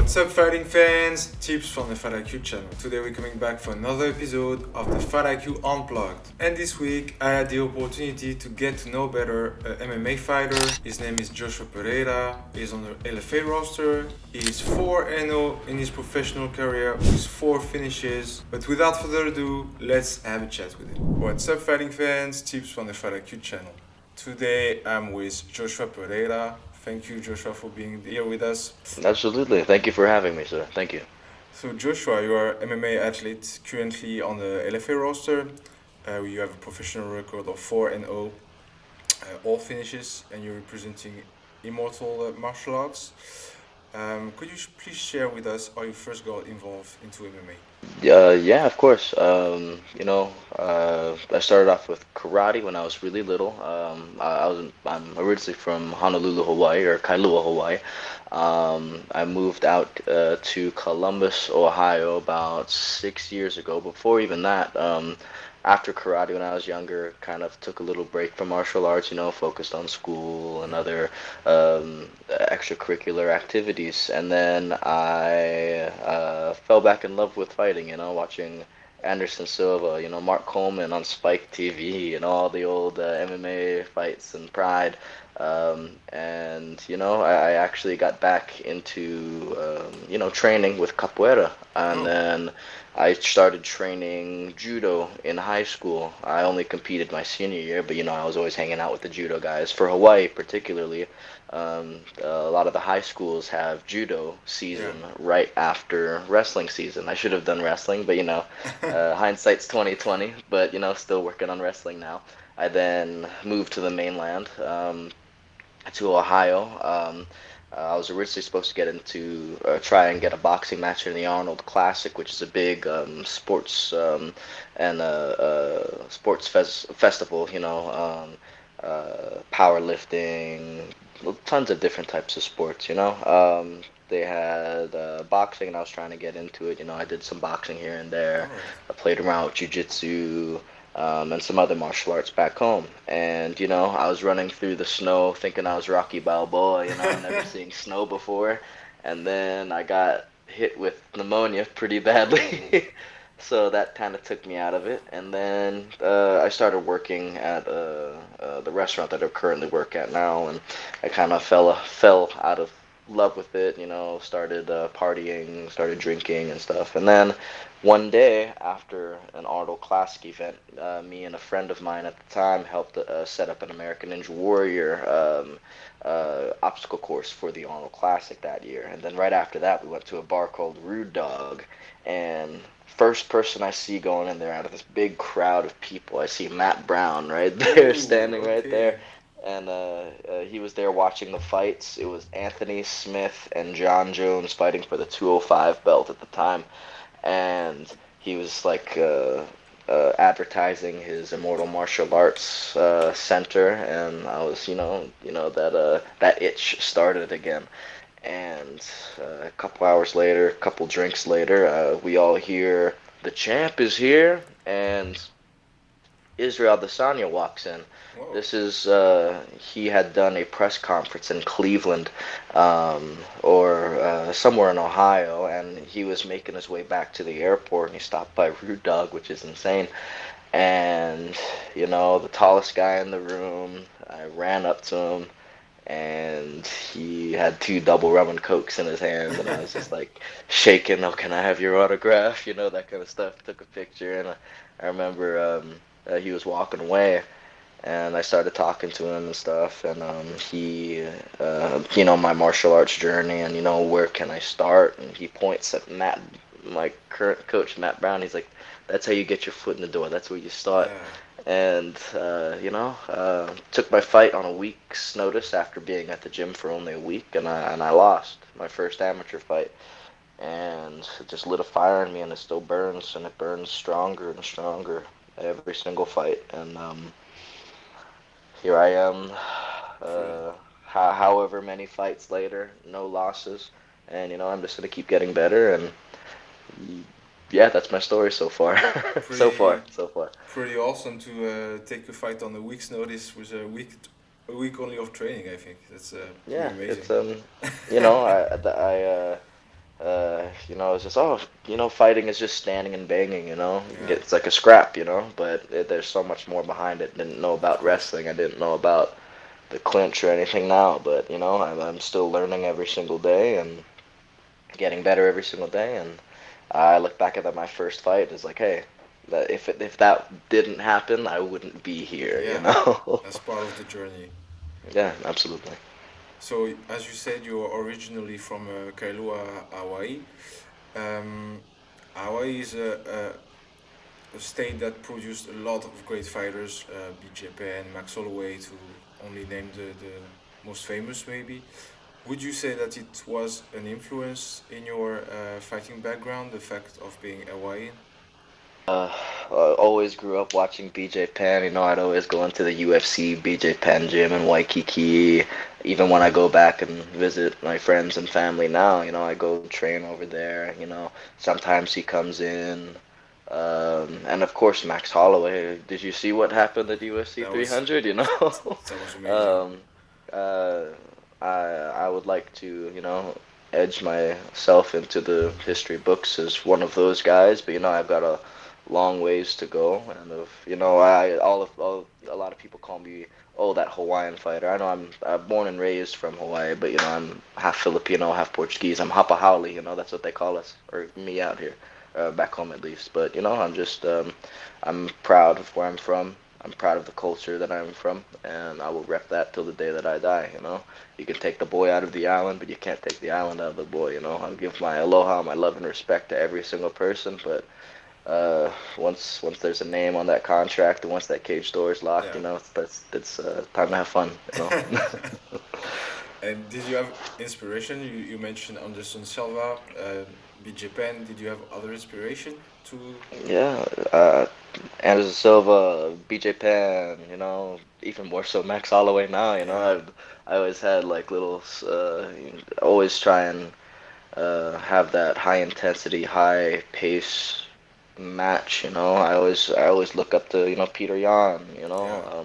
What's up, fighting fans? Tips from the Fight IQ channel. Today we're coming back for another episode of the Fight IQ Unplugged. And this week I had the opportunity to get to know better an MMA fighter. His name is Joshua Perreira. He's on the LFA roster. He's 4-0 in his professional career with 4 finishes. But without further ado, let's have a chat with him. What's up, fighting fans? Tips from the Fight IQ channel. Today I'm with Joshua Perreira. Thank you, Joshua, for being here with us. Absolutely. Thank you for having me, sir. Thank you. So, Joshua, you are MMA athlete currently on the LFA roster. You have a professional record of 4-0, all finishes, and you're representing Immortal Martial Arts. Could you please share with us how you first got involved into MMA? Yeah, of course. I started off with karate when I was really little. I'm originally from Honolulu, Hawaii, or Kailua, Hawaii. I moved out to Columbus, Ohio about 6 years ago. Before even that, after karate when I was younger, kind of took a little break from martial arts, focused on school and other extracurricular activities. And then I fell back in love with fighting, watching Anderson Silva, Mark Coleman on Spike TV, and all the old MMA fights and Pride. I actually got back into, training with capoeira. And then I started training judo in high school. I only competed my senior year, but I was always hanging out with the judo guys. For Hawaii, particularly, a lot of the high schools have judo season right after wrestling season. I should have done wrestling, but hindsight's 2020. But still working on wrestling now. I then moved to the mainland, to Ohio. I was originally supposed to get into try and get a boxing match in the Arnold Classic, which is a big sports and sports festival. Powerlifting, tons of different types of sports. They had boxing, and I was trying to get into it. I did some boxing here and there. I played around with jiu-jitsu. And some other martial arts back home. And, I was running through the snow thinking I was Rocky Balboa, never seeing snow before. And then I got hit with pneumonia pretty badly. So that kind of took me out of it. And then I started working at the restaurant that I currently work at now. And I kind of fell out of love with it, started partying, started drinking and stuff. And then one day after an Arnold Classic event, me and a friend of mine at the time helped set up an American Ninja Warrior obstacle course for the Arnold Classic that year. And then right after that, we went to a bar called Rude Dog. And first person I see going in there out of this big crowd of people, I see Matt Brown right there, standing right there. And he was there watching the fights. It was Anthony Smith and John Jones fighting for the 205 belt at the time. And he was like advertising his Immortal Martial Arts Center. And I was, that itch started again. And a couple hours later, a couple drinks later, we all hear, "The champ is here," and Israel Adesanya walks in. Whoa. This is he had done a press conference in Cleveland, or somewhere in Ohio, and he was making his way back to the airport, and he stopped by Rude Dog, which is insane. And the tallest guy in the room, I ran up to him, and he had 2 double rum and cokes in his hands, and I was just like shaking. "Oh, can I have your autograph?" That kind of stuff. Took a picture, and I remember he was walking away, and I started talking to him and stuff, and he, my martial arts journey, and where can I start? And he points at Matt, my current coach, Matt Brown. He's like, "That's how you get your foot in the door. That's where you start." And took my fight on a week's notice after being at the gym for only a week, and I lost my first amateur fight, and it just lit a fire in me, and it still burns, and it burns stronger and stronger every single fight. And here I am, however many fights later, no losses, and I'm just gonna keep getting better. And yeah, that's my story so far. So far. Pretty awesome to take a fight on a week's notice with a week only of training. I think that's pretty amazing. It's I It's just, fighting is just standing and banging, Yeah, it's like a scrap, but there's so much more behind it. Didn't know of about course. wrestling. I didn't know about the clinch or anything now, but I'm still learning every single day and getting better every single day. And I look back at that my first fight is like, hey, that if that didn't happen, I wouldn't be here, Yeah, that's part of the journey. Yeah, absolutely. So, as you said, you're originally from Kailua, Hawaii. Um, Hawaii is a state that produced a lot of great fighters, BJ Penn, Max Holloway, to only name the most famous, maybe. Would you say that it was an influence in your fighting background, the fact of being Hawaiian? Uh, I always grew up watching BJ Penn. I'd always go into the UFC BJ Penn gym in Waikiki. Even when I go back and visit my friends and family now, I go train over there. Sometimes he comes in. And of course, Max Holloway. Did you see what happened at UFC That was 300? that was amazing. um, uh, I would like to, edge myself into the history books as one of those guys, but I've got a long ways to go, and I a lot of people call me, oh, that Hawaiian fighter. I know I'm born and raised from Hawaii, but I'm half Filipino, half Portuguese. I'm Hapa Haole, that's what they call us, or me out here, back home at least. But I'm proud of where I'm from. I'm proud of the culture that I'm from, and I will rep that till the day that I die. You can take the boy out of the island, but you can't take the island out of the boy. I'll give my aloha, my love and respect to every single person, but once there's a name on that contract and once that cage door is locked, Yeah. it's time to have fun. And did you have inspiration? You mentioned Anderson Silva, BJ Penn. Did you have other inspiration to? Yeah, Anderson Silva, BJ Penn, even more so Max Holloway now. Yeah. I always had like little, always try and have that high intensity, high pace match. I always look up to Peter Yan. Yeah.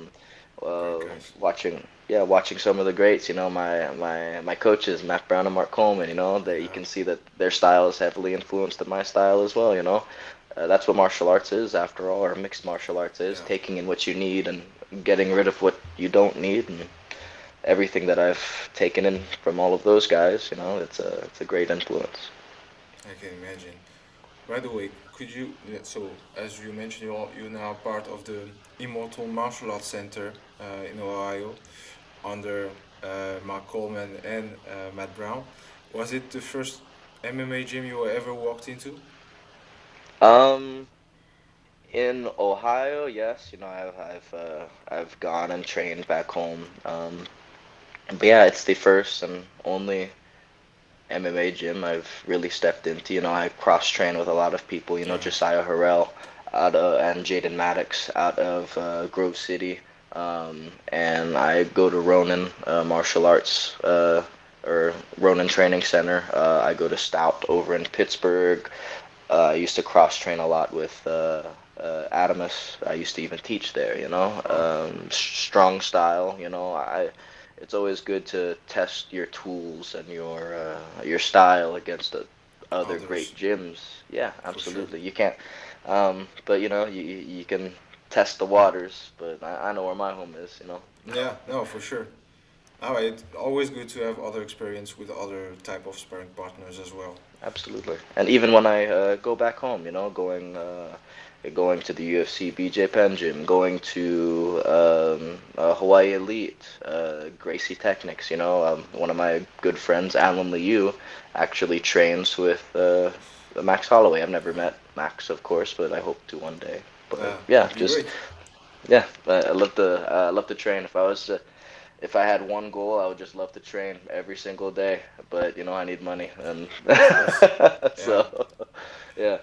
Great guys. Watching some of the greats. My coaches Matt Brown and Mark Coleman. That you Yeah. can see that their style is heavily influenced my style as well. That's what martial arts is after all, or mixed martial arts is Yeah. taking in what you need and getting rid of what you don't need. And everything that I've taken in from all of those guys, it's a great influence. I can imagine. By the way, could you? Yeah, so, as you mentioned, you're now part of the Immortal Martial Arts Center in Ohio under Mark Coleman and Matt Brown. Was it the first MMA gym you ever walked into? Um, in Ohio, yes, I've gone and trained back home. But yeah, it's the first and only MMA gym I've really stepped into. I cross train with a lot of people. Yeah. Josiah Harrell and Jaden Maddox out of Grove City. And I go to Ronin Martial Arts or Ronin Training Center. I go to Stout over in Pittsburgh. I used to cross train a lot with Adamus. I used to even teach there. Oh, Strong style. It's always good to test your tools and your style against other others great gyms. Yeah, for sure. absolutely. You can't, but you can test the waters. But I know where my home is. Yeah, no, for sure. All right, always good to have other experience with other type of sparring partners as well. Absolutely. And even when I go back home, going to the UFC BJ Penn gym, going to Hawaii Elite, Gracie Technics. One of my good friends, Alan Liu, actually trains with Max Holloway. I've never met Max, of course, but I hope to one day. But yeah, Would be just great. yeah, I love to train. If I had one goal, I would just love to train every single day. But I need money, and Of course. Yeah. so yeah.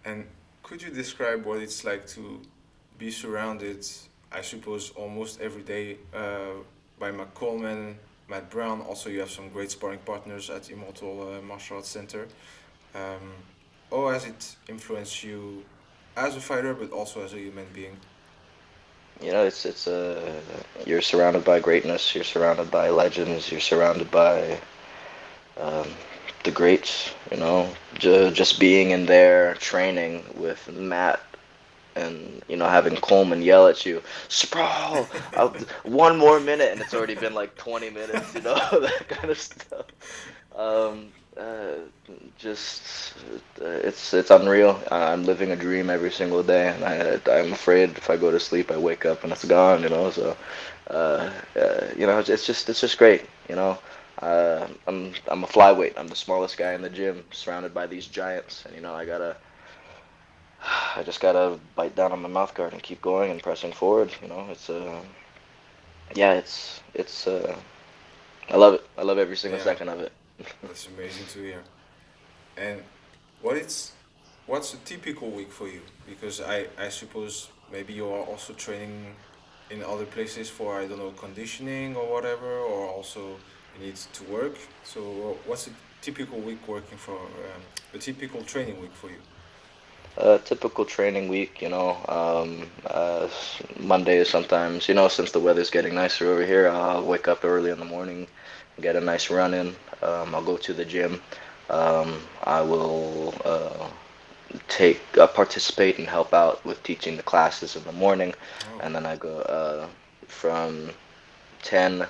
And could you describe what it's like to be surrounded, I suppose, almost every day by Matt Coleman, Matt Brown? Also, you have some great sparring partners at Immortal Martial Arts Center. Um, how has it influenced you as a fighter, but also as a human being? It's you're surrounded by greatness. You're surrounded by legends. You're surrounded by um, the greats, just being in there training with Matt and having Coleman yell at you, Sprawl, one more minute, and it's already been like 20 minutes, that kind of stuff. Um, just it's unreal. I'm living a dream every single day, and I'm afraid if I go to sleep, I wake up and it's gone. So, it's just great. I'm a flyweight. I'm the smallest guy in the gym, surrounded by these giants, and I just gotta bite down on my mouth guard and keep going and pressing forward. It's yeah, it's I love it. I love every single Yeah, second of it. that's amazing to hear. And what it's what's a typical week for you? Because I suppose maybe you are also training in other places for, I don't know, conditioning or whatever, or also you need to work. So what's a typical week working for a typical training week for you? Typical training week, Mondays sometimes, since the weather's getting nicer over here, I'll wake up early in the morning, get a nice run in. I'll go to the gym. I will participate and help out with teaching the classes in the morning, Oh, and then I go from 10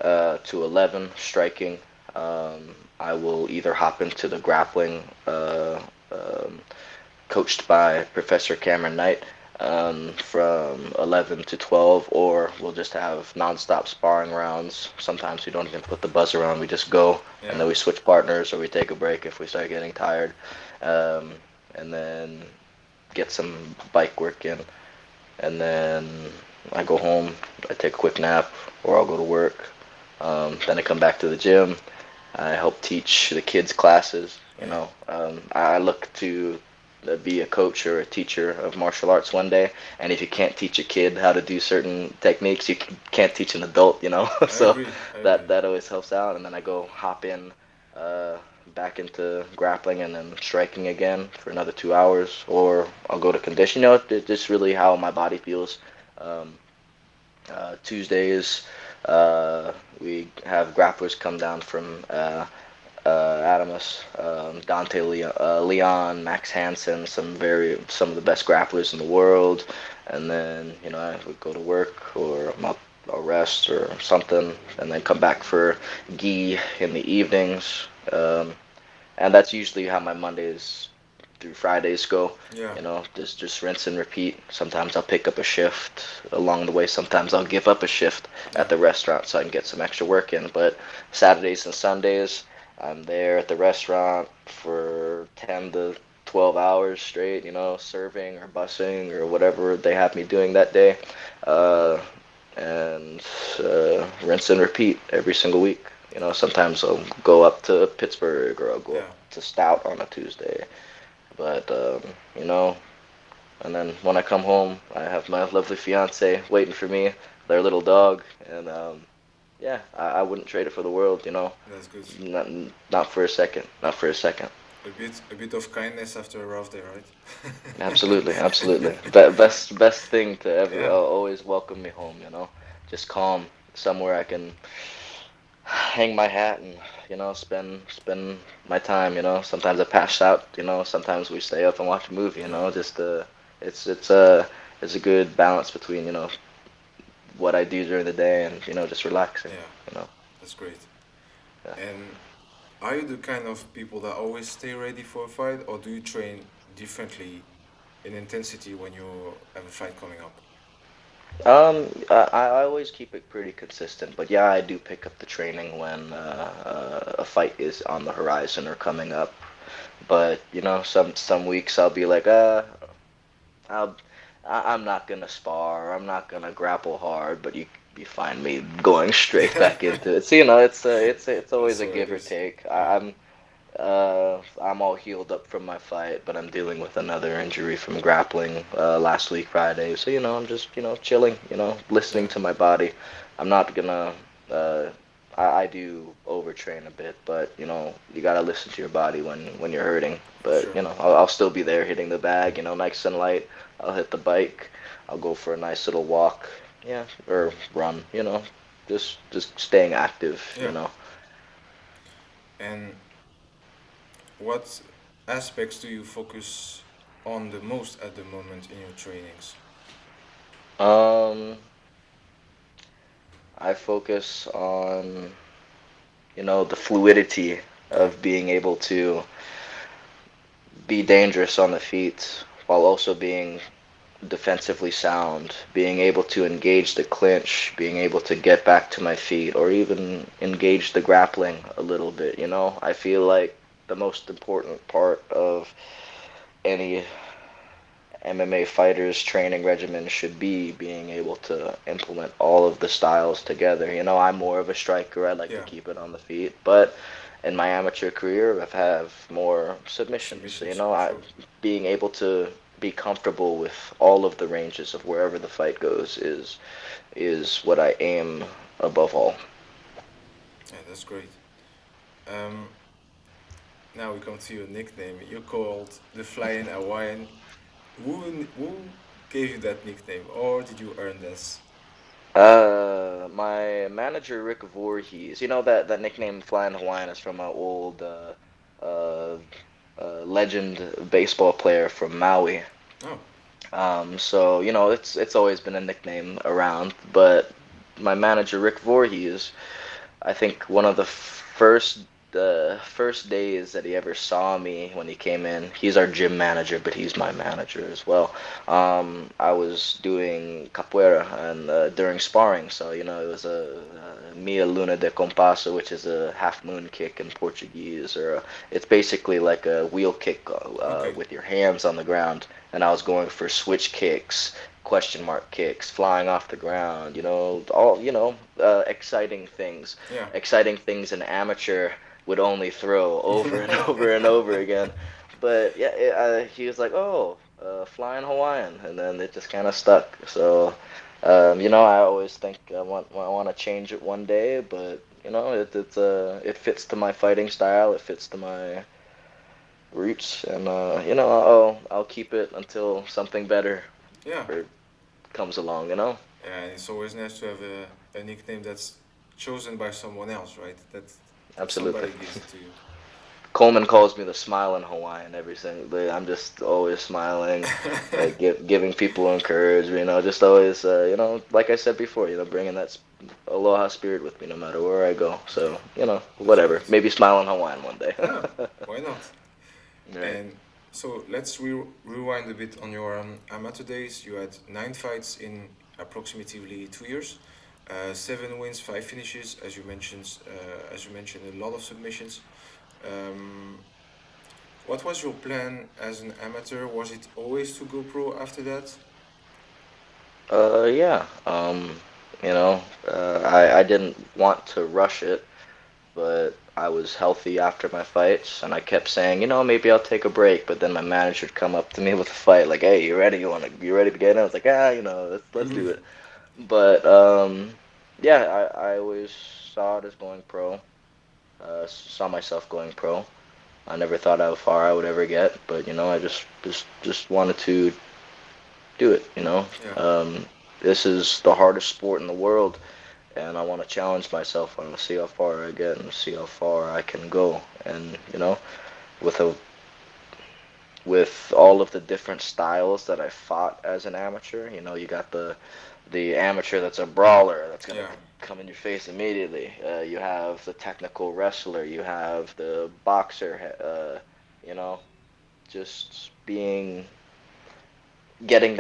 to 11 striking. I will either hop into the grappling, um, coached by Professor Cameron Knight, from 11 to 12, or we'll just have nonstop sparring rounds. Sometimes we don't even put the buzzer on, we just go, and yeah. then we switch partners or we take a break if we start getting tired. Um, and then get some bike work in, and then I go home, I take a quick nap, or I'll go to work. Then I come back to the gym. I help teach the kids classes. Yeah. I look to be a coach or a teacher of martial arts one day. And if you can't teach a kid how to do certain techniques, you can't teach an adult. I So agree. I agree. that always helps out. And then I go hop in uh, back into grappling and then striking again for another 2 hours, or I'll go to condition. It's just really how my body feels. Um, Tuesdays, uh, we have grapplers come down from Adamus, Dante Leon, Max Hansen, some of the best grapplers in the world, and then I would go to work, or I'll rest or something, and then come back for gi in the evenings, and that's usually how my Mondays through Fridays go. Yeah. Just rinse and repeat. Sometimes I'll pick up a shift along the way. Sometimes I'll give up a shift Yeah. at the restaurant so I can get some extra work in. But Saturdays and Sundays, I'm there at the restaurant for 10 to 12 hours straight, serving or busing or whatever they have me doing that day. Uh, and rinse and repeat every single week. Sometimes I'll go up to Pittsburgh, or I'll go up Yeah. to Stout on a Tuesday. But you know, and then when I come home, I have my lovely fiance waiting for me, their little dog, and yeah, I wouldn't trade it for the world. That's good. Not for a second, not for a second. A bit of kindness after a rough day, right? Absolutely, absolutely. Best thing to ever, Yeah. always welcome me home. Just calm, somewhere I can hang my hat and spend my time. Sometimes I pass out. Sometimes we stay up and watch a movie. Just it's it's a good balance between what I do during the day and just relaxing. Yeah. You know. That's great. Yeah. And are you the kind of people that always stay ready for a fight, or do you train differently in intensity when you have a fight coming up? I always keep it pretty consistent, but yeah, I do pick up the training when a fight is on the horizon or coming up. But some weeks I'll be like, I'll, I'm not gonna spar, I'm not gonna grapple hard, but you find me going straight back into it. So it's That's always a what it give or is. take. Yeah. I'm all healed up from my fight, but I'm dealing with another injury from grappling last week Friday. So I'm just chilling, listening Yeah. to my body. I'm not gonna. Uh, I do overtrain a bit, but you gotta listen to your body when you're hurting. For But sure. I'll still be there hitting the bag, nice and light. I'll hit the bike. I'll go for a nice little walk, yeah, or run. Just staying active. Yeah. And what aspects do you focus on the most at the moment in your trainings? Um, I focus on, the fluidity Yeah, of being able to be dangerous on the feet while also being defensively sound, being able to engage the clinch, being able to get back to my feet, or even engage the grappling a little bit. I feel like the most important part of any MMA fighter's training regimen should be being able to implement all of the styles together. I'm more of a striker. I like to yeah, keep it on the feet, but in my amateur career, I've have more submissions. submissions for I sure. being able to be comfortable with all of the ranges of wherever the fight goes is what I aim above all. Yeah, that's great. Um, Now we come to your nickname. You're called the Flyin Hawaiian. Who gave you that nickname, or did you earn this? My manager Rick Voorhees. That nickname Flyin Hawaiian is from an old uh, legend baseball player from Maui. Oh, So it's always been a nickname around, but my manager Rick Voorhees, I think one of the first days that he ever saw me when he came in, he's our gym manager, but he's my manager as well. I was doing capoeira and during sparring, so it was a Mia Luna de Compasso, which is a half moon kick in Portuguese, or it's basically like a wheel kick okay. with your hands on the ground, and I was going for switch kicks, question mark kicks, flying off the ground, all exciting things, Yeah. an amateur would only throw over and over and over again. But yeah, he was like, "Oh, flying Hawaiian," and then it just kind of stuck. So, I always think I want to change it one day, but it fits to my fighting style. It fits to my roots, and I'll keep it until something better Yeah. comes along. You know. Yeah, and it's always nice to have a nickname that's chosen by someone else, right? That Absolutely. somebody gives it to you. Coleman calls me the smiling Hawaiian every single day. I'm just always smiling, like giving people encouragement. Just always, like I said before, bringing that aloha spirit with me no matter where I go. Yeah, So, that's whatever. great. Maybe smiling Hawaiian one day. Yeah, why not? Right. And so let's rewind a bit on your amateur days. You had 9 fights in approximately 2 years, 7 wins, 5 finishes, as you mentioned. A lot of submissions. Um, what was your plan as an amateur? Was it always to go pro after that? Yeah. I didn't want to rush it, but I was healthy after my fights, and I kept saying, maybe I'll take a break. But then my manager would come up to me with a fight, like, "Hey, you ready? You ready to get in?" I was like, let's do it. But yeah, I always saw it as going pro. Saw myself going pro. I never thought how far I would ever get, but I just wanted to do it. Yeah, This is the hardest sport in the world, and I want to challenge myself. I want to see how far I get and see how far I can go. And with a with all of the different styles that I fought as an amateur, you got the amateur that's a brawler that's gonna yeah, come in your face immediately. You have the technical wrestler. You have the boxer. You know, just gaining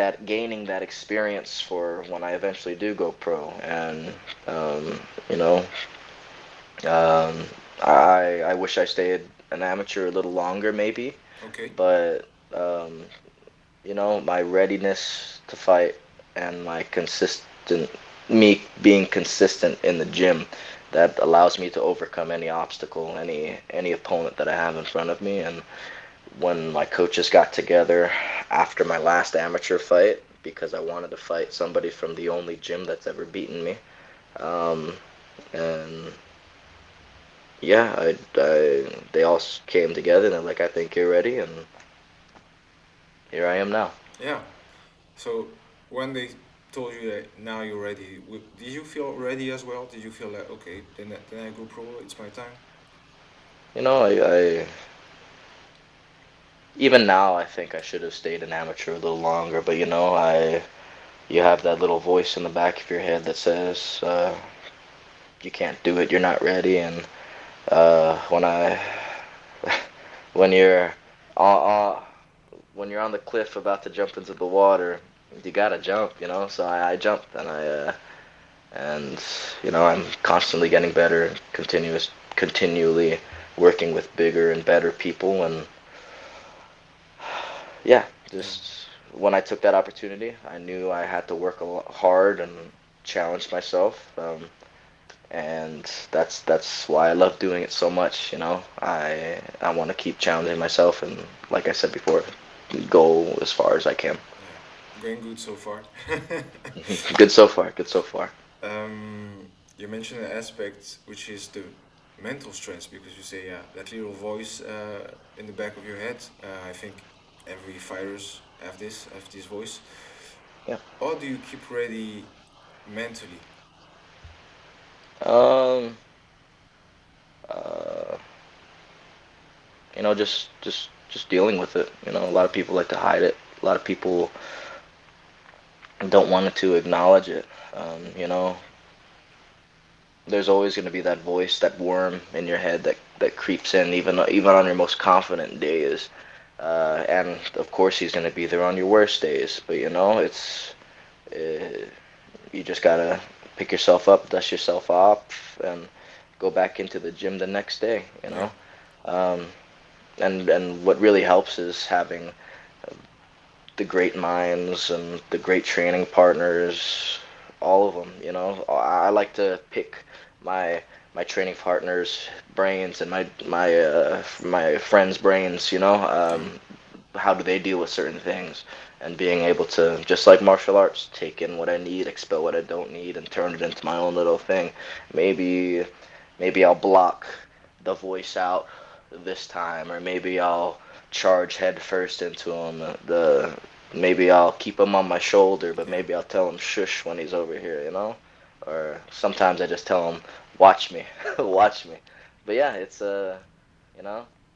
that experience for when I eventually do go pro. And um, you know, um, I wish I stayed an amateur a little longer, maybe, okay, but my readiness to fight and me being consistent in the gym, that allows me to overcome any obstacle, any opponent that I have in front of me. And when my coaches got together after my last amateur fight, because I wanted to fight somebody from the only gym that's ever beaten me, um, and yeah, they all came together and they're like, "I think you're ready," and here I am now. yeah. So when they told you that now you're ready, did you feel ready as well? Did you feel like, okay, then I go pro, it's my time? You know, I even now, I think I should have stayed an amateur a little longer. But you have that little voice in the back of your head that says you can't do it, you're not ready. And when I when you're on when you're on the cliff about to jump into the water, you gotta jump, you know. So I jumped, and I'm constantly getting better, continually working with bigger and better people, and yeah, Yeah. just when I took that opportunity, I knew I had to work a lot hard and challenge myself. And that's why I love doing it so much. I want to keep challenging myself, and like I said before, go as far as I can. Yeah. Going good so far. Good so far. Good so far. You mentioned an aspect which is the mental strength because you say, yeah, that little voice in the back of your head. I think every fighters have this voice. Yeah. How do you keep ready mentally? Um. Uh. Just dealing with it. A lot of people like to hide it. A lot of people don't want to acknowledge it. There's always going to be that voice, that worm in your head that creeps in, even on your most confident days. And of course, he's going to be there on your worst days. But uh, you just gotta pick yourself up, dust yourself off, and go back into the gym the next day. Yeah. Um, and what really helps is having the great minds and the great training partners, all of them. I like to pick my my training partners' brains and my friends' brains. Yeah. How do they deal with certain things, and being able to, just like martial arts, take in what I need, expel what I don't need, and turn it into my own little thing. Maybe I'll block the voice out this time, or maybe I'll charge head first into him. Maybe I'll keep him on my shoulder, but Yeah. maybe I'll tell him shush when he's over here. Or sometimes I just tell him, watch me, watch me. But yeah, it's you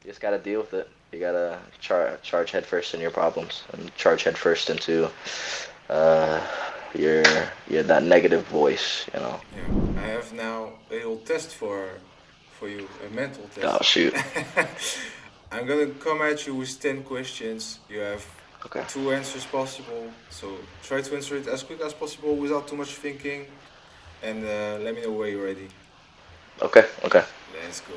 just gotta deal with it. You gotta charge head first in your problems, and charge head first into uh, your that negative voice. Yeah. I have now a little test for you, a mental Oh test. shoot. I'm gonna come at you with 10 questions. You have Okay. two answers possible, so try to answer it as quick as possible without too much thinking, and let me know where you're ready. Okay. Okay. Let's go.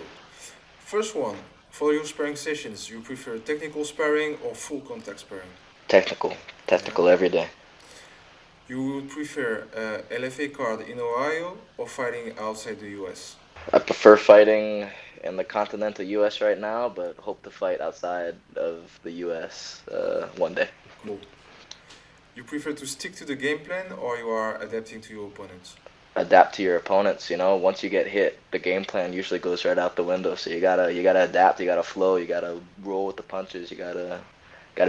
First one, for your sparring sessions, you prefer technical sparring or full contact sparring? Technical. Yeah. Technical every day. You would prefer LFA card in Ohio or fighting outside the US? I prefer fighting in the continental U.S. right now, but hope to fight outside of the U.S. One day. Cool. You prefer to stick to the game plan or you are adapting to your opponents? Adapt to your opponents. Once you get hit, the game plan usually goes right out the window. So you gotta adapt. You gotta flow. You gotta roll with the punches. You gotta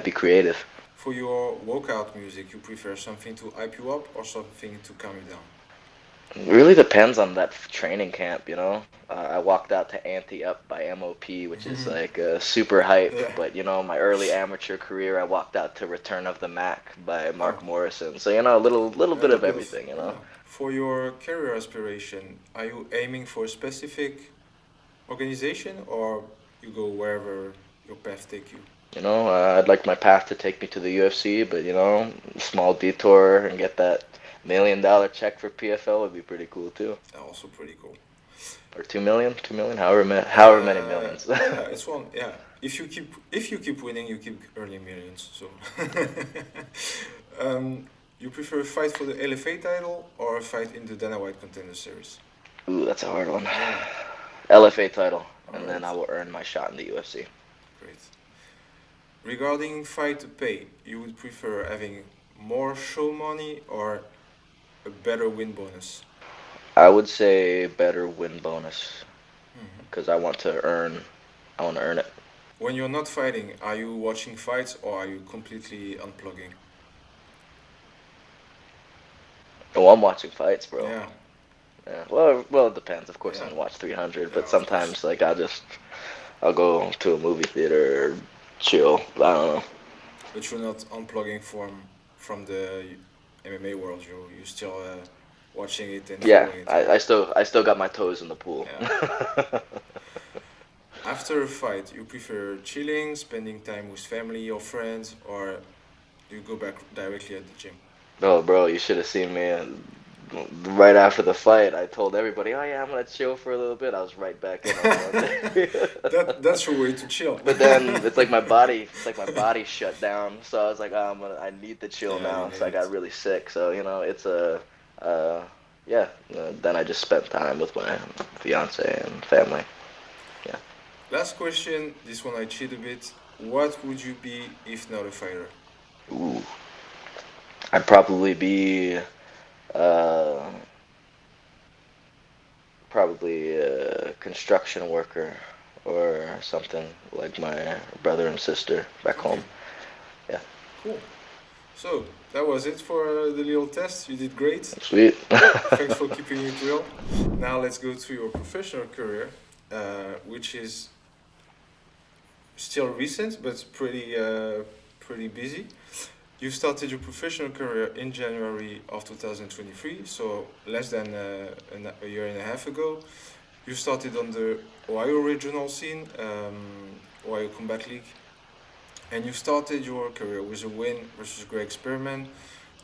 be creative. For your workout music, you prefer something to hype you up or something to calm you down? It really depends on that training camp. I walked out to Ante Up by MOP, which is like super hype. Yeah. But my early amateur career, I walked out to Return of the Mac by Oh, Mark Morrison. So a little a bit little of bit of, everything. yeah. For your career aspiration, are you aiming for a specific organization or you go wherever your path take you? I'd like my path to take me to the UFC, but small detour and get that $1 million check for PFL would be pretty cool too. Also pretty cool. Or 2 million, 2 million, however many millions. Yeah, it's one. Yeah, if you keep winning, you keep earning millions. So, you prefer a fight for the LFA title or a fight in the Dana White Contender Series? Ooh, that's a hard one. Yeah. LFA title, All and right. then I will earn my shot in the UFC. Great. Regarding fight pay, you would prefer having more show money or a better win bonus? I would say better win bonus Mhm. because I want to earn it. When you're not fighting, are you watching fights or are you completely unplugging? Oh, I'm watching fights, bro. Yeah, Yeah. Well, it depends. Of course, I yeah, don't watch 300, yeah, but of course. sometimes like I'll go to a movie theater, chill. I don't know. But you're not unplugging from the MMA world. You still watching it and Yeah, following it. I still got my toes in the pool. Yeah. After a fight, you prefer chilling, spending time with family or friends, or you go back directly at the gym? Oh, bro, you should have seen me. Right after the fight, I told everybody, "Oh yeah, I'm gonna chill for a little bit." I was right back in on Monday. That's your way to chill. But then it's like my body shut down. So I was like, oh, I need to chill Yeah, you now. need So I got it. really sick. So it's uh, yeah. Then I just spent time with my fiance and family. Yeah. Last question. This one I cheat a bit. What would you be if not a fighter? Ooh, I'd probably be uh, probably a construction worker or something like my brother and sister back Okay, home. Yeah. cool. So that was it for the little test. You did great. Sweet. Thanks for keeping it real. Now let's go to your professional career, which is still recent but pretty busy. You started your professional career in January of 2023, so less than a year and a half ago. You started on the Ohio regional scene, Ohio Combat League, and you started your career with a win versus Greg Spearman,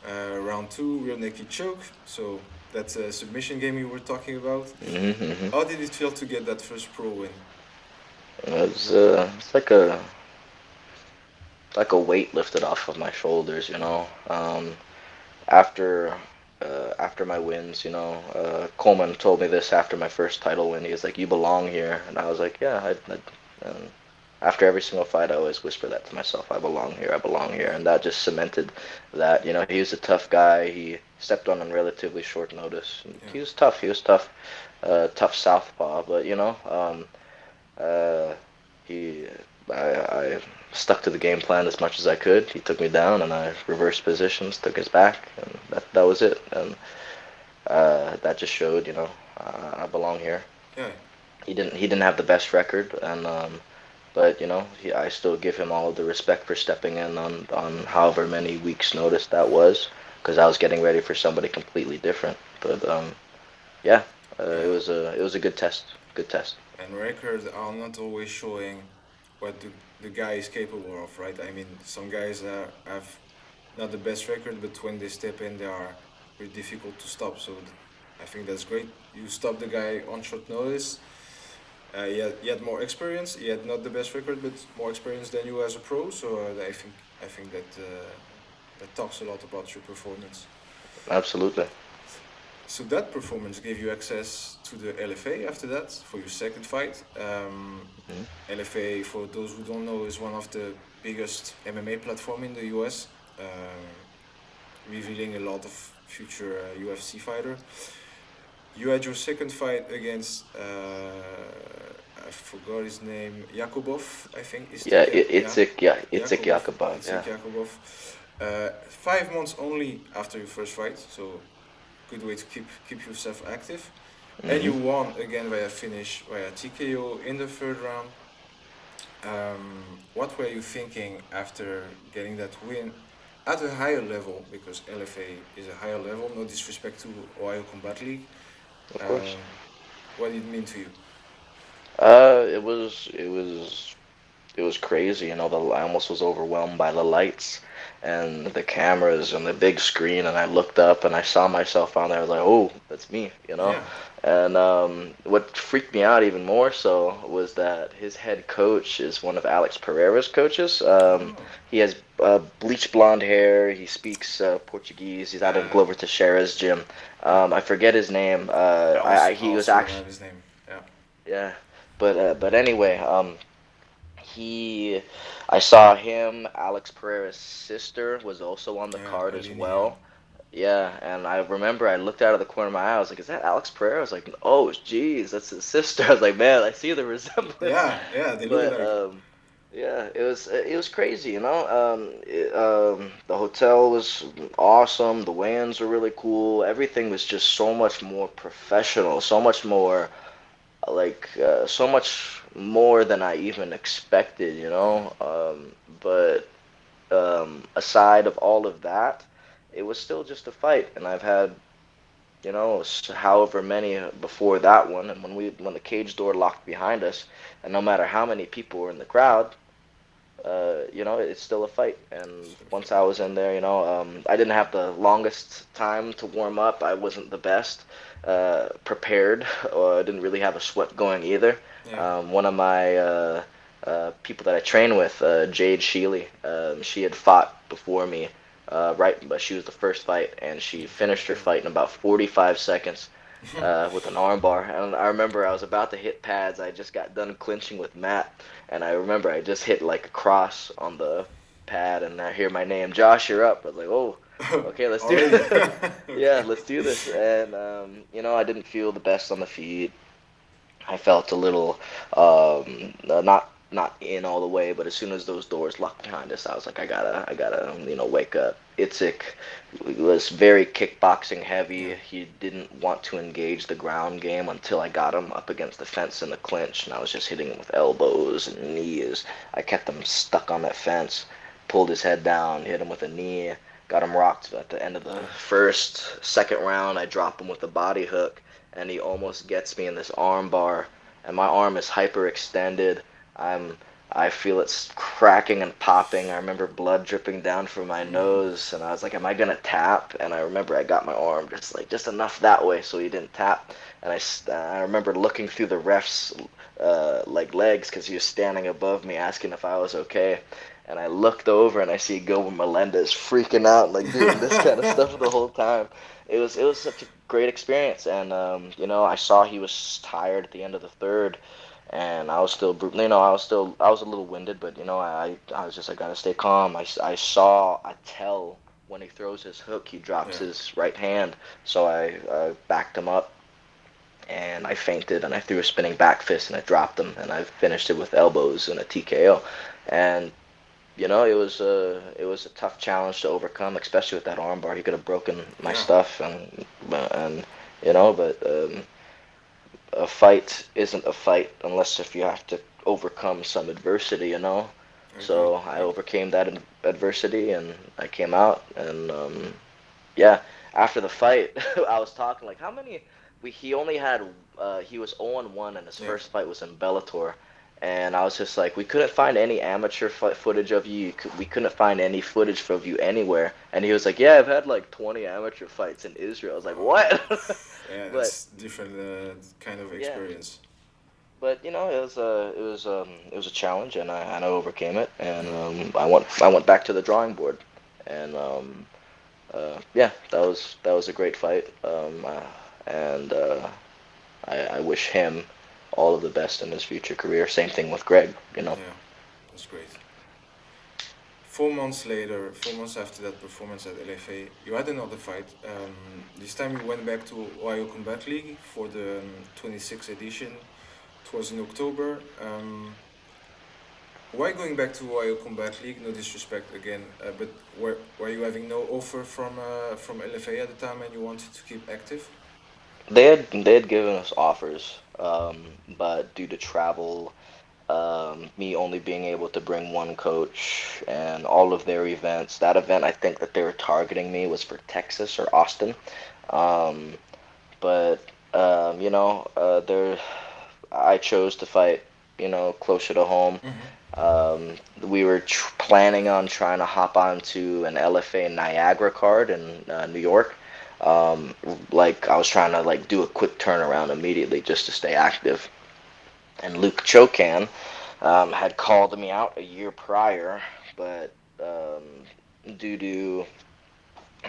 round two, rear naked choke. So that's a submission game you were talking about. Hmm. How did it feel to get that first pro win? It's like a weight lifted off of my shoulders, you know. After after my wins, Coleman told me this after my first title win. He was like, "You belong here," and I was like, "Yeah." And after every single fight, I always whisper that to myself: "I belong here. I belong here," and that just cemented that. He was a tough guy. He stepped on relatively short notice. Yeah, He was tough. He was tough. Tough southpaw, but uh, he, I stuck to the game plan as much as I could. He took me down, and I reversed positions, took his back, and that was it. And that just showed, I belong here. yeah, He didn't have the best record, and but I still give him all of the respect for stepping in on however many weeks' notice that was, because I was getting ready for somebody completely different. But yeah, yeah. it was a good test. Good test. And records are not always showing what the guy is capable of, right? I mean, some guys have not the best record, but when they step in, they are very difficult to stop. So I think that's great. You stop the guy on short notice. He had more experience. He had not the best record, but more experience than you as a pro. So I think that talks a lot about your performance. Absolutely. So that performance gave you access to the LFA after that for your second fight. Mhm. LFA, for those who don't know, is one of the biggest MMA platform in the US, revealing a lot of future UFC fighter. You had your second fight against I forgot his name, Yakubov, I think. Yeah, Yeah, Itzik Yakubov, Yakubov, Itzik yeah. Yakubov. 5 months only after your first fight, so good way to keep yourself active. And Hmm. you won again via finish via TKO in the third round. What were you thinking after getting that win at a higher level? Because LFA is a higher level. No disrespect to Ohio Combat League. Of course. Um, what did it mean to you? It was crazy, I almost was overwhelmed by the lights and the cameras and the big screen, and I looked up and I saw myself on there. I was like, "Oh, that's me." Yeah. And what freaked me out even more so was that his head coach is one of Alex Pereira's coaches. Oh. He has bleach blonde hair. He speaks Portuguese. He's out of Yeah. Glover Teixeira's gym. Yeah. I forget his name. I He was also don't actually have his name. Yeah. yeah, but anyway, he, I saw him. Alex Pereira's sister was also on the Yeah. card as Alini. Yeah. well. Yeah, and I remember I looked out of the corner of my eye. I was like, "Is that Alex Pereira?" I was like, "Oh, geez, that's his sister." I was like, "Man, I see the resemblance." Yeah. Yeah. They look But like. yeah, it was crazy, the hotel was awesome. The weigh-ins were really cool. Everything was just so much more professional, so much more so much more than I even expected, you Yeah. know. But aside of all of that, it was still just a fight, and I've had, you know, however many before that one, and when the cage door locked behind us, and no matter how many people were in the crowd, you know, it's still a fight. And So once I was in there, you know, I didn't have the longest time to warm up. I wasn't the best prepared, or I didn't really have a sweat going either. yeah. One of my people that I train with, Jade Sheely, she had fought before me, right, but she was the first fight, and she finished her Okay. fight in about 45 seconds with an armbar. And I remember I was about to hit pads. I just got done clinching with Matt, and I remember I just hit like a cross on the pad, and I hear my name, Josh, you're up. I was like, oh, okay, let's do Already. it. Yeah, Okay. let's do this. And you know, I didn't feel the best on the feet. I felt a little not in all the way, but as soon as those doors locked behind us, I was like, I gotta, you know, wake up. Itzik was very kickboxing Yeah. heavy. He didn't want to engage the ground game until I got him up against the fence in the clinch, and I was just hitting him with elbows and knees. I kept him stuck on that fence, pulled his head down, hit him with a knee, got him rocked at the end of the Yeah. second round. I dropped him with a body hook, and he almost gets me in this arm bar, and my arm is hyperextended. I'm I feel it's cracking and popping. I remember blood dripping down from my nose, and I was like, "Am I gonna tap?" And I remember I got my arm just enough that way so he didn't tap. And I remember looking through the ref's like legs because he was standing above me asking if I was okay. And I looked over and I see Gilbert Melendez freaking out, like doing this kind of stuff the whole time. It was such a great experience, and you know, I saw he was tired at the end of the third, and I was still, you know, I was a little winded, but you know, I was just, I gotta stay calm. I saw, I tell when he throws his hook, he drops Yeah. his right hand, so I backed him up, and I feinted, and I threw a spinning back fist, and I dropped him, and I finished it with elbows and a TKO, and you know, it was a tough challenge to overcome, especially with that armbar. He could have broken my Yeah. stuff, and you know, but a fight isn't a fight unless if you have to overcome some adversity, you know. I agree. So I Yeah. overcame that adversity, and I came out, and yeah. After the fight, I was talking like, how many? He only had he was 0-1, and his Yeah. first fight was in Bellator. And I was just like, we couldn't find any amateur footage of you. We couldn't find any footage of you anywhere. And he was like, yeah, I've had like 20 amateur fights in Israel. I was like, Oh. what? Yeah, But that's different kind of yeah, experience. but you know, it was a challenge, and I overcame it, and Yeah. I went back to the drawing board, and yeah, that was a great fight, and I wish him all of the best in his future career. Same thing with Greg, you know. Yeah. That's great. 4 months later, 4 months after that performance at LFA, you had another fight. This time you went back to Ohio Combat League for the 26th edition. It was in October. Why going back to Ohio Combat League? No disrespect again, but were you having no offer from LFA at the time and you wanted to keep active? They had given us offers, but due to travel, me only being able to bring one coach and all of their events. That event, I think that they were targeting me was for Texas or Austin. Um, but you know, I chose to fight, you know, closer to home. Mm-hmm. We were planning on trying to hop onto an LFA Niagara card in New York. Like I was trying to like do a quick turnaround immediately just to stay active. And Luke Chokan had called me out a year prior, but due to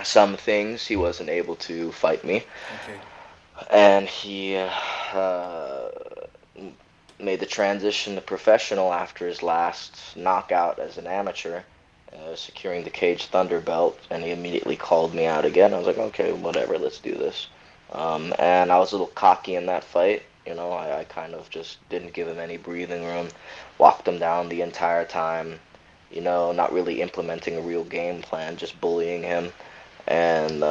some things, he wasn't able to fight me, Okay. and he made the transition to professional after his last knockout as an amateur, securing the Cage Thunder belt, and he immediately called me out again. I was like, okay, whatever, let's do this. And I was a little cocky in that fight. You know, I kind of just didn't give him any breathing room, walked him down the entire time, you know, not really implementing a real game plan, just bullying him. And,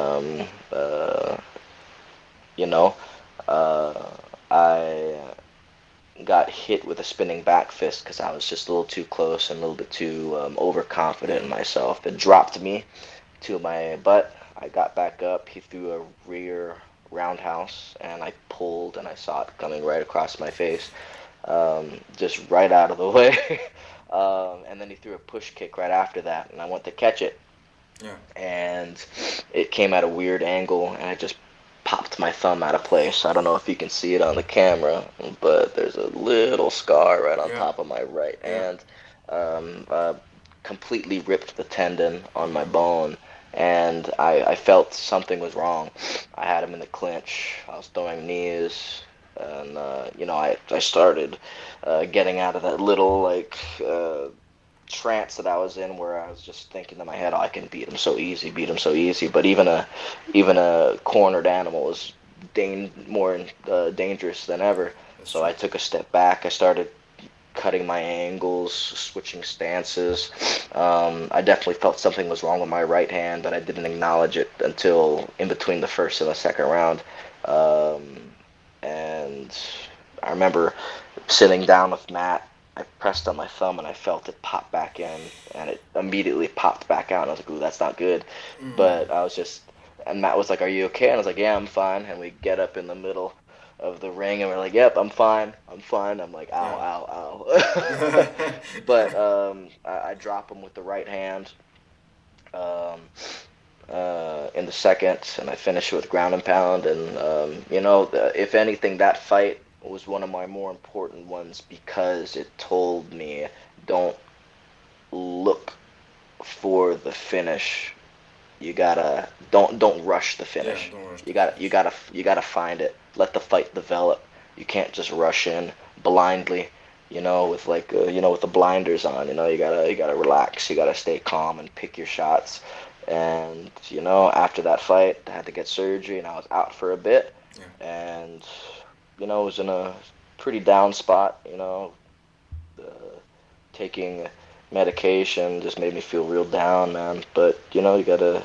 you know, uh, I got hit with a spinning back fist because I was just a little too close and a little bit too overconfident Yeah. in myself. It dropped me to my butt. I got back up. He threw a rear roundhouse, and I pulled, and I saw it coming right across my face, just right out of the way. And then he threw a push kick right after that, and I went to catch it, Yeah. and it came at a weird angle, and I just popped my thumb out of place. I don't know if you can see it on the camera, but there's a little scar right on Yeah. top of my right Yeah. hand. Um, uh, Completely ripped the tendon on my Oh. bone, and I felt something was wrong. I had him in the clinch. I was throwing knees, and I started getting out of that little trance that I was in, where I was just thinking in my head, oh, I can beat him so easy, beat him so easy. But even a cornered animal is more dangerous than ever. That's So true. I took a step back. I started cutting my angles, switching stances. I definitely felt something was wrong with my right hand, but I didn't acknowledge it until in between the first and the second round. Um, and I remember sitting down with Matt. I pressed on my thumb and I felt it pop back in, and it immediately popped back out. And I was like, "Ooh, that's not good." Mm. But I was just, and Matt was like, "Are you okay?" And I was like, "Yeah, I'm fine." And we get up in the middle of the ring, and we're like, "Yep, I'm fine. I'm fine." I'm like, "Ow, Yeah. ow, ow." But I drop him with the right hand um, in the second, and I finish with ground and pound. And if anything, that fight was one of my more important ones because it told me, don't look for the finish. You gotta don't rush the Yeah, finish. don't rush You the gotta you finish. gotta you gotta find it. Let the fight develop. You can't just rush in blindly. With the blinders on. You gotta relax. You gotta stay calm and pick your shots. And after that fight, I had to get surgery, and I was out for a bit. Yeah. And I was in a pretty down spot. Uh, Taking medication just made me feel real down, man. But you gotta,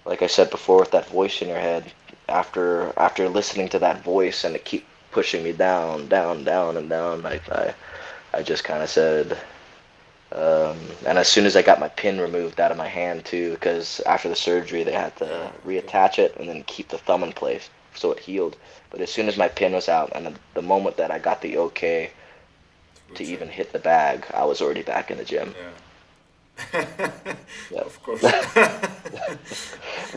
like I said before, with that voice in your head, after listening to that voice and it keep pushing me down, down, down, and down, I just kind of said, and as soon as I got my pin removed out of my hand too, because after the surgery they had Yeah. to Okay. reattach it and then keep the thumb in place so it healed. But as soon as my pin was out, and the moment that I got the okay Good to train. even hit the bag, I was already back in the gym. Yeah. Yep. Of course.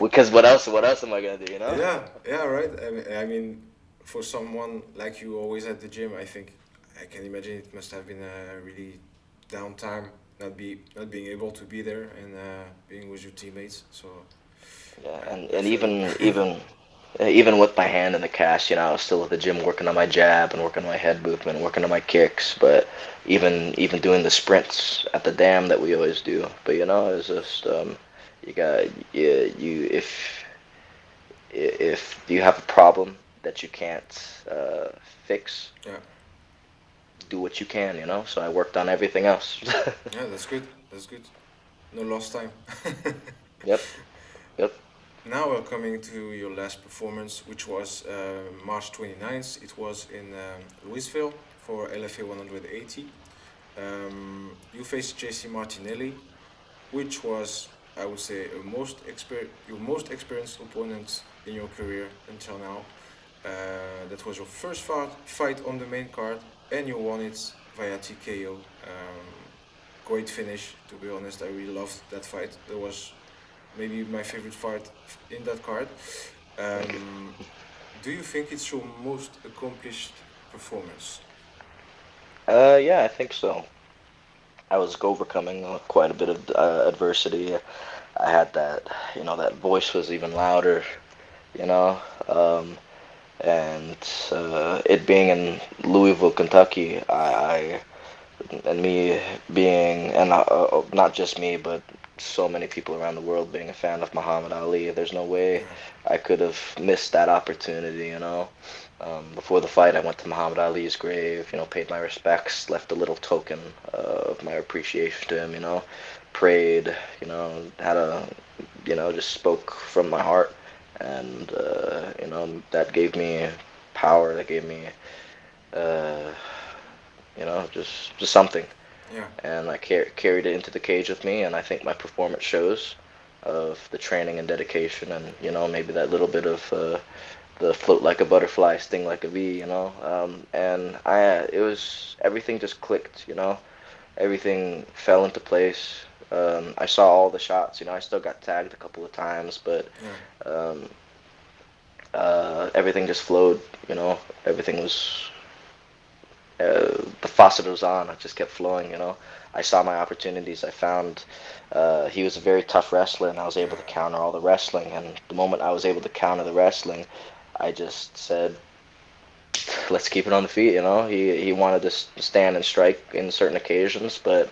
Because what else am I gonna do, Yeah, yeah, right. I mean, for someone like you always at the gym, I think I can imagine it must have been a really downtime, not being able to be there and being with your teammates. So Yeah, I and feel it. even with my hand in the cast, I was still at the gym working on my jab and working on my head movement, working on my kicks, but even doing the sprints at the dam that we always do. But it's just you got you if you have a problem that you can't fix, Yeah, do what you can, So I worked on everything else. yeah, that's good. That's good. No lost time. Yep, yep. Now we're coming to your last performance, which was March 29th. It was in Louisville for LFA 180. You faced JC Martinelli, which was, I would say, your most experienced opponent in your career until now. That was your first fight on the main card, and you won it via TKO. Great finish, to be honest. I really loved that fight. That was maybe my favorite fight in that card. Thank you. Um, do you think it's your most accomplished performance? Yeah, I think so. I was overcoming quite a bit of adversity. I had that voice was even louder, you know, um, and it being in Louisville, Kentucky, and me being, and not just me, but so many people around the world being a fan of Muhammad Ali, there's no way Yeah, I could have missed that opportunity, Before the fight, I went to Muhammad Ali's grave, paid my respects, left a little token of my appreciation to him, prayed, had just spoke from my heart, and, that gave me power. They gave me, uh, just something, Yeah. and I carried it into the cage with me. And I think my performance shows of the training and dedication, and maybe that little bit of the float like a butterfly, sting like a bee. And it was everything just clicked. Everything fell into place. I saw all the shots. I still got tagged a couple of times, but Yeah. um, everything just flowed. Everything was the faucet was on. It just kept flowing. I saw my opportunities. I found he was a very tough wrestler, and I was able to Yeah. counter all the wrestling. And the moment I was able to counter the wrestling, I just said, let's keep it on the feet. He wanted to stand and strike in certain occasions, but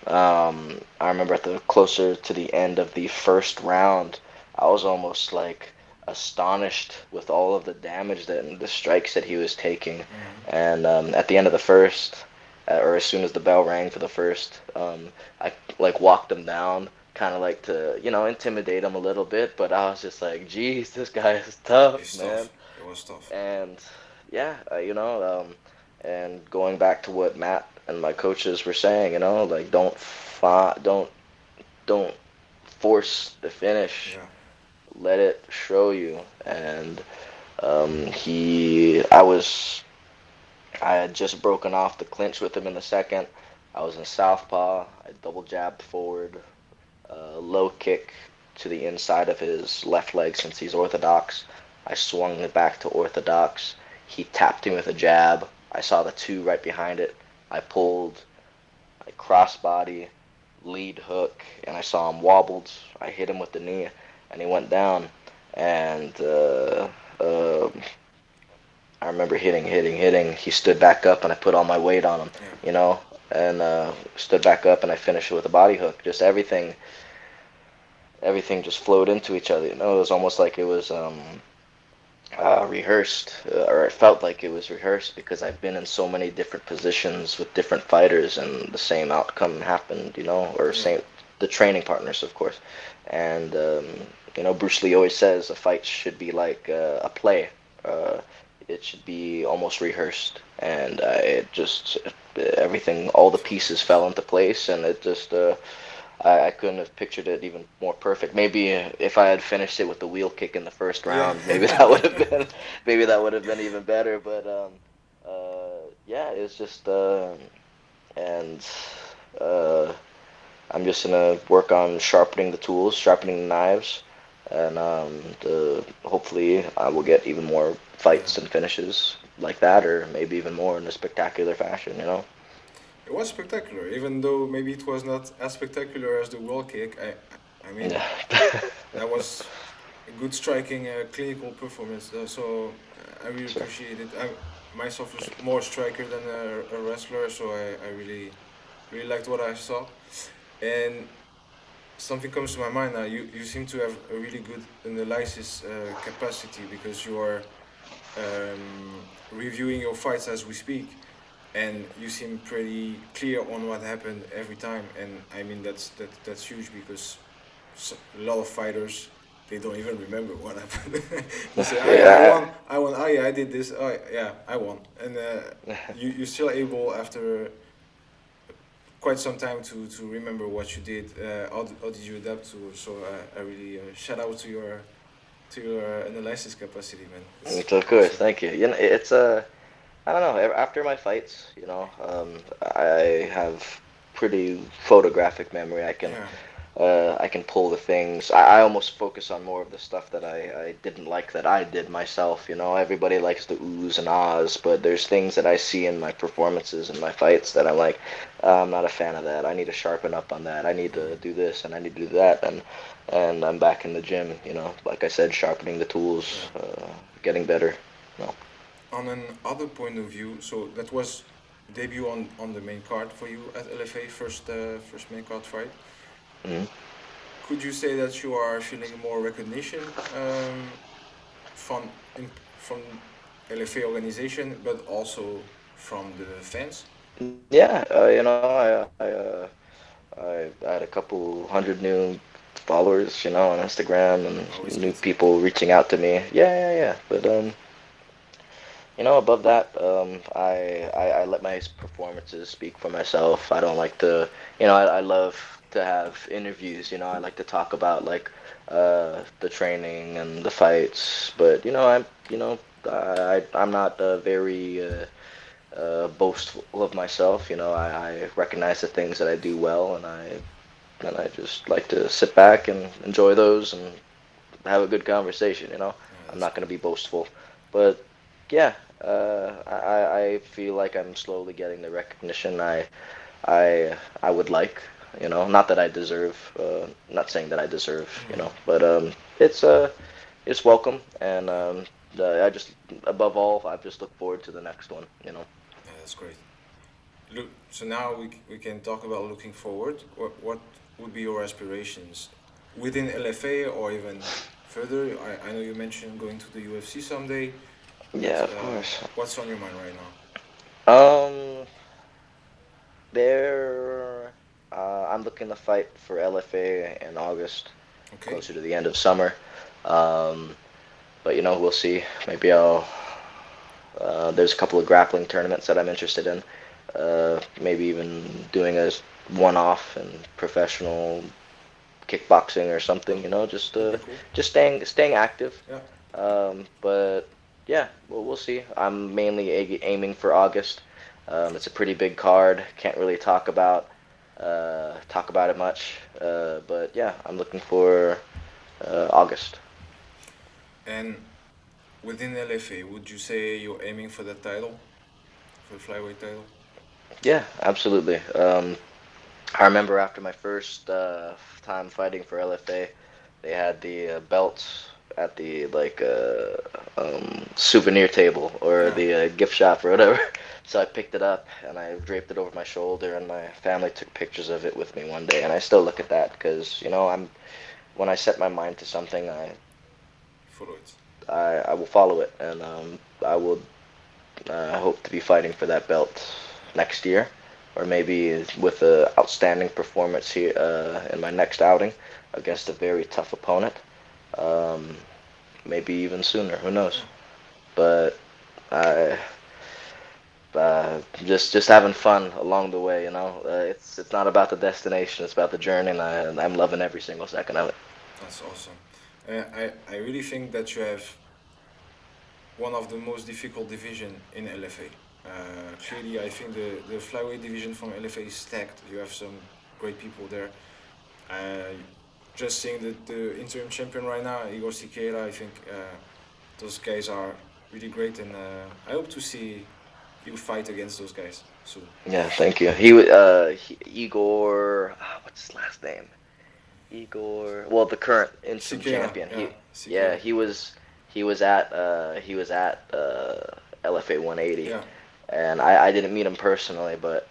I remember at the closer to the end of the first round, I was almost like astonished with all of the damage that the strikes that he was taking. Mm. And at the end of the first, or as soon as the bell rang for the first, I like walked him down, kind of like to intimidate him a little bit. But I was just like, geez, this guy is tough, It's man. tough. It was tough. And yeah, and going back to what Matt and my coaches were saying, like don't force the finish, Yeah. let it show you. And I had just broken off the clinch with him in the second. I was in southpaw. I double jabbed forward, low kick to the inside of his left leg since he's orthodox. I swung it back to orthodox. He tapped him with a jab. I saw the two right behind it. I pulled, I crossbody, lead hook, and I saw him wobbled. I hit him with the knee, and he went down. And I remember hitting. He stood back up, and I put all my weight on him, Yeah. and stood back up, and I finished it with a body hook. Just everything just flowed into each other. It was almost like it was rehearsed, or it felt like it was rehearsed because I've been in so many different positions with different fighters, and the same outcome happened, or Yeah. same the training partners, of course. And Bruce Lee always says a fight should be like a play. It should be almost rehearsed, and it just everything, all the pieces fell into place, and it just. I couldn't have pictured it even more perfect. Maybe if I had finished it with the wheel kick in the first Yeah. round, maybe that would have been even better. But yeah, it's just and uh, I'm just gonna work on sharpening the tools, sharpening the knives, and hopefully I will get even more Yeah. fights and finishes like that, or maybe even more in a spectacular fashion. It was spectacular, even though maybe it was not as spectacular as the world kick. I mean, Yeah. that was a good striking, clinical performance. I really Sure. appreciate it. I myself was more striker than a wrestler, so I really, really liked what I saw. And something comes to my mind now. You seem to have a really good analysis capacity because you are reviewing your fights as we speak, and you seem pretty clear on what happened every time. And I mean that's huge because a lot of fighters, they don't even remember what happened. You say, oh yeah, Yeah. I won, oh yeah, I did this, oh yeah, I won. And you're still able after quite some time to remember what you did. How did you adapt to? So I really shout out to your analysis capacity, man. It's Of course, awesome. thank you. It's I don't know. After my fights, I have pretty photographic memory. Yeah, I can pull the things. I almost focus on more of the stuff that I didn't like that I did myself. Everybody likes the oohs and ahs, but there's things that I see in my performances and my fights that I'm like, I'm not a fan of that. I need to sharpen up on that. I need to do this and I need to do that, and I'm back in the gym. Like I said, sharpening the yeah. tools, getting better. No. On an other point of view, so that was debut on the main card for you at LFA, first main card fight. Mhm. Could you say that you are feeling more recognition from from LFA organization, but also from the fans? Yeah, I had a couple hundred new followers, on Instagram, Always and new good. people reaching out to me. Yeah, yeah, yeah. But Above that, I let my performances speak for myself. I don't like to, I love to have interviews. I like to talk about like the training and the fights. But I'm not very boastful of myself. I recognize the things that I do well, and I just like to sit back and enjoy those and have a good conversation. Yeah, I'm that's not going cool. to be boastful, but yeah, I feel like I'm slowly getting the recognition I would like. Not that I deserve. Not saying that I deserve. Mm, But it's it's welcome, and I just above all, I just look forward to the next one. yeah, that's great. Look, so now we can talk about looking forward. What would be your aspirations within LFA or even further? I know you mentioned going to the UFC someday, but Yeah, of course. what's on your mind right now? Um, there. I'm looking to fight for LFA in August, Okay. closer to the end of summer. Um, but we'll see. Maybe I'll. There's a couple of grappling tournaments that I'm interested in. Maybe even doing a one-off and professional kickboxing or something. Oh, Just that'd be cool. just staying active. Yeah. But yeah, we'll see. I'm mainly aiming for August. It's a pretty big card. Can't really talk about it much. But yeah, I'm looking for August. And within LFA, would you say you're aiming for that title, for the flyweight title? Yeah, absolutely. I remember after my first time fighting for LFA, they had the belts at the like souvenir table or Yeah. the gift shop or whatever. So I picked it up and I draped it over my shoulder, and my family took pictures of it with me one day. And I still look at that because I'm when I set my mind to something, Follow it. I will follow it, and I will hope to be fighting for that belt next year, or maybe with a outstanding performance here in my next outing against a very tough opponent. Um, Maybe even sooner. Who knows? Yeah. But I just having fun along the way. It's not about the destination. It's about the journey, and I'm loving every single second of it. That's awesome. I really think that you have one of the most difficult division in LFA. Clearly, I think the flyweight division from LFA is stacked. You have some great people there. Uh, just seeing the interim champion right now, Igor Siqueira, I think those guys are really great, and I hope to see you fight against those guys soon. Yeah, thank you. Igor. What's his last name? Igor. Well, the current interim Siqueira, champion. yeah, Yeah, Siqueira, he was at LFA 180, yeah, and I didn't meet him personally, but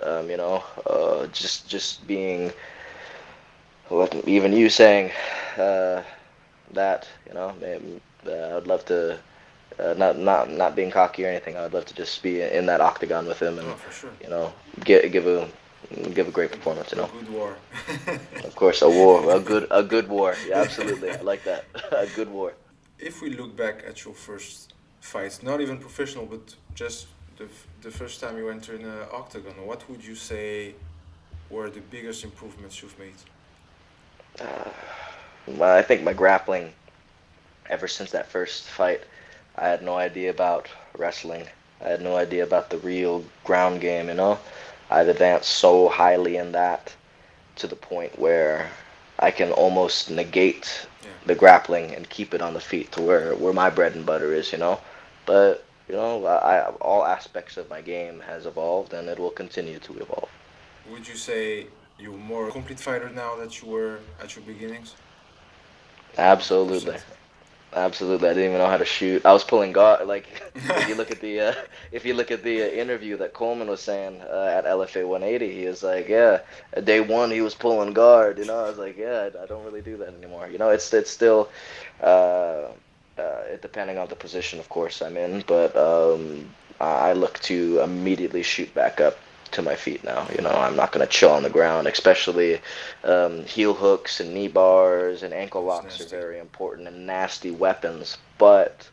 just being even you saying uh, that, I'd love to. Not being cocky or anything. I'd love to just be in that octagon with him and no, for sure. you know get give a great performance. A good war. Of course, a war, a good war. Yeah, absolutely. I like that. A good war. If we look back at your first fight, not even professional, but just the first time you entered in an octagon, what would you say were the biggest improvements you've made? Uh, I think my grappling, ever since that first fight, I had no idea about wrestling. I had no idea about the real ground game. I've advanced so highly in that to the point where I can almost negate Yeah, the grappling and keep it on the feet to where my bread and butter is. But all aspects of my game has evolved, and it will continue to evolve. would you say you're more complete fighter now that you were at your beginnings? Absolutely. 100%. Absolutely, I didn't even know how to shoot. I was pulling guard. Like if you look at the if you look at the interview that Coleman was saying at LFA 180, he was like, yeah, at day one he was pulling guard. I was like, yeah, I don't really do that anymore. It's still uh, depending on the position, of course, I'm in, but I look to immediately shoot back up to my feet now. I'm not gonna chill on the ground, especially heel hooks and knee bars and ankle It's locks are nasty. very important and nasty weapons. But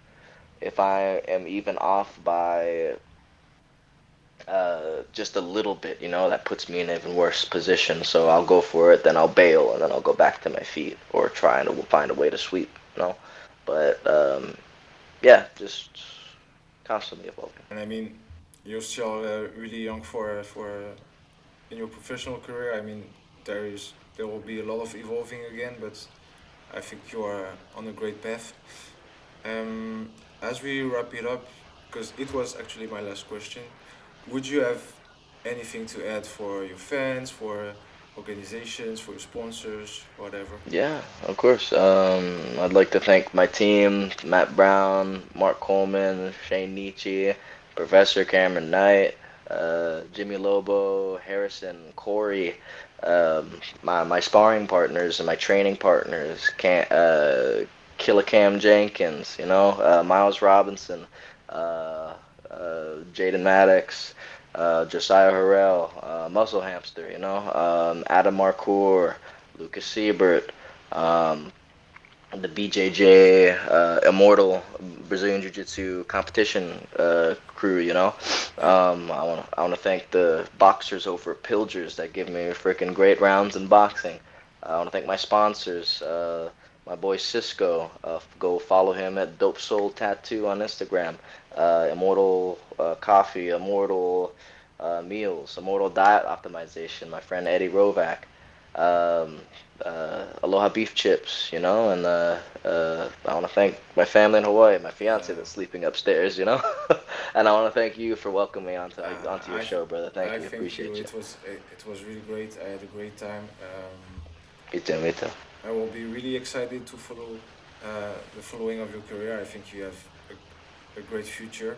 if I am even off by just a little bit, that puts me in an even worse position. So I'll go for it, then I'll bail, and then I'll go back to my feet or try and find a way to sweep. But yeah, just constantly evolving. And I mean, you're still really young for in your professional career. I mean, there will be a lot of evolving again, but I think you are on a great path. As we wrap it up, because it was actually my last question, would you have anything to add for your fans, for organizations, for your sponsors, whatever? Yeah, of course. I'd like to thank my team, Matt Brown, Mark Coleman, Shane Nietzsche, Professor Cameron Knight, Jimmy Lobo, Harrison, Corey, my sparring partners and my training partners, Killicam Jenkins, Miles Robinson, Jaden Maddox, Josiah Harrell, Muscle Hamster, Adam Marcour, Lucas Siebert, the BJJ Immortal Brazilian Jiu-Jitsu competition crew. I wanna thank the boxers over at Pilgers that give me freaking great rounds in boxing. I wanna thank my sponsors. My boy Cisco, go follow him at Dope Soul Tattoo on Instagram. Immortal Coffee, Immortal Meals, Immortal Diet Optimization. My friend Eddie Rovac. Aloha Beef Chips, and I want to thank my family in Hawaii, my fiance that's sleeping upstairs, and I want to thank you for welcoming me onto your show, brother. Thank you, appreciate you. It was really great. I had a great time. Me too, me too. I will be really excited to follow the following of your career. I think you have a great future.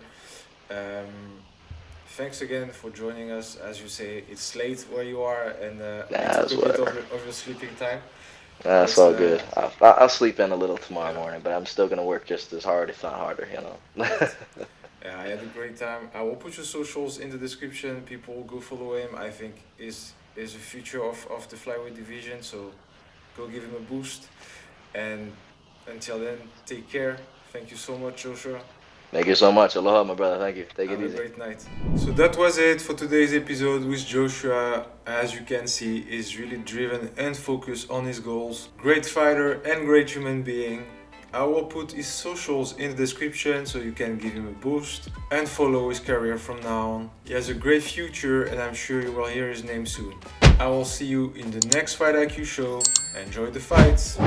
Thanks again for joining us. As you say, it's late where you are, and I took a bit of your sleeping time. That's all good. I'll sleep in a little tomorrow morning, but I'm still gonna work just as hard, if not harder. Yeah, I had a great time. I will put your socials in the description. People go follow him. I think is the future of the flyweight division. So go give him a boost. And until then, take care. Thank you so much, Joshua. Thank you so much. Aloha, my brother. Thank you. Take it easy. Have a great night. So that was it for today's episode with Joshua. As you can see, he's really driven and focused on his goals. Great fighter and great human being. I will put his socials in the description so you can give him a boost and follow his career from now on. He has a great future and I'm sure you will hear his name soon. I will see you in the next Fight IQ show. Enjoy the fights!